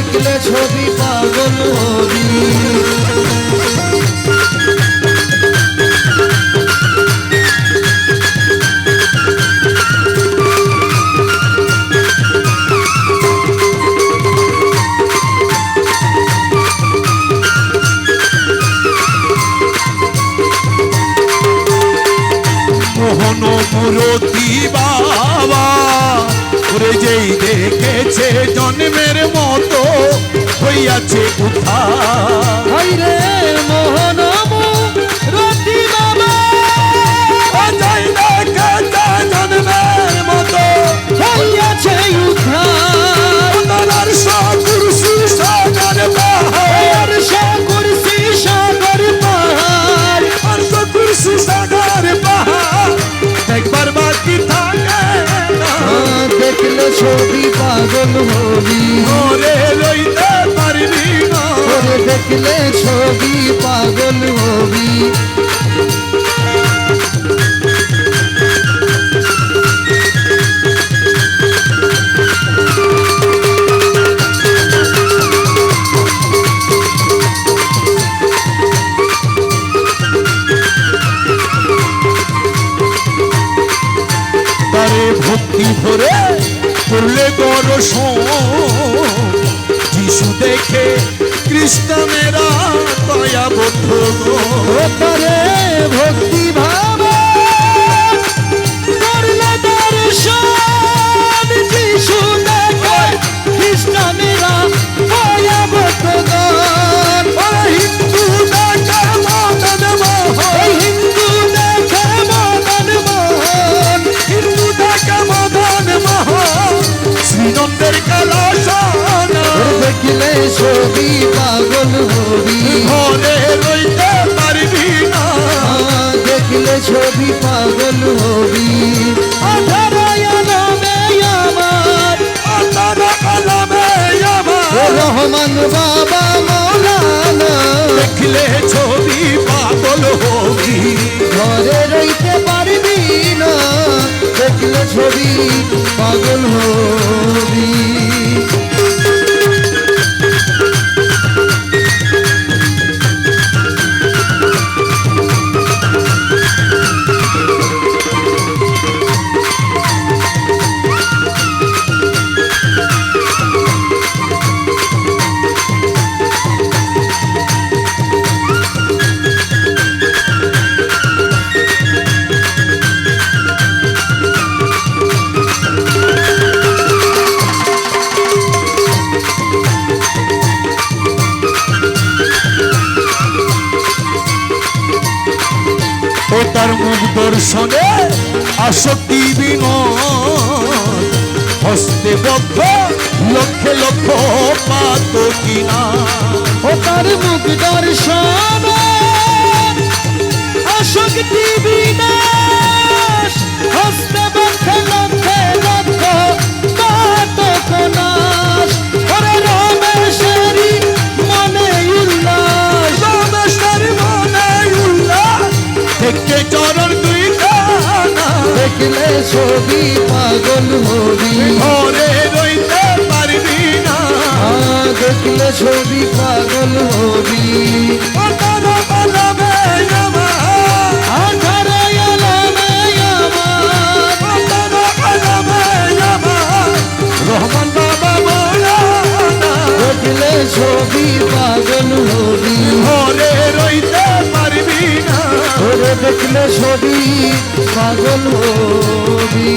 দেখলে ছবি পাগল হবি। মোহন মুরতি বাবা ওরে যেই দেখেছে জন্মের মতো হইয়াছে উদ্ধার রে মোহন মুরতি বাবা যেই দেখেছে জন্মের মতো হইয়াছে উদ্ধার। তার সকুরসি সাগর পাহাড় কুরসি সাগর পাহাড় আর সকুরসি সাগর পাহাড় একবার বাকি থাকে না। দেখলে ছবি পাগল হবি। ওরে লইতে পারবি না ওরে দেখলে ছবি পাগল হবি। তারে ভক্তি ভরে করলে দর্শন যিশু দেখে খ্রিস্টানেরা দয়াবদ্ধ তারে ভক্তি ভাবে করলে দর্শন যিশু দেখে খ্রিস্টানেরা ভয়াবহগণ। হিন্দু দেখে মদন মোহন হিন্দু দেখে মদন মোহন হিন্দু দেখে মদন মোহন শ্রীনন্দের কালাসন দেখলে ছবি পাগল হবি। ঘরে রইতে পারবি না দেখলে ছবি পাগল হবি। তারা কলমে আমার রহমান বাবা মৌলানা দেখলে ছবি পাগল হবি ঘরে রইতে পারবি না দেখলে ছবি পাগল হবি। ও তার মুখ দর্শনে আসক্তি বিনয় হস্তে বদ্ধ লক্ষে লক্ষ পাত কিনা ও তার মুখ দর্শন আসক্তি বিনাশ হস্তে বক্ষে লক্ষে লক্ষ পাতক নাশ। ওরে রমেশেরি মনে উল্লাস রমেশের মনে উল্লাস দেখতে চরণ দুই খানা দেখলে ছবি পাগল হবি। ঘরে রইতে পারবি না দেখলে ছবি পাগল হবি। তারা কলমে আমার আধারে আলমে আমার তারা কলমে আমার রহমান বাবা মৌলানা দেখলে ছবি পাগল হবি। ঘরে রইতে পারবি না ওরে দেখলে ছবি পাগল হবি।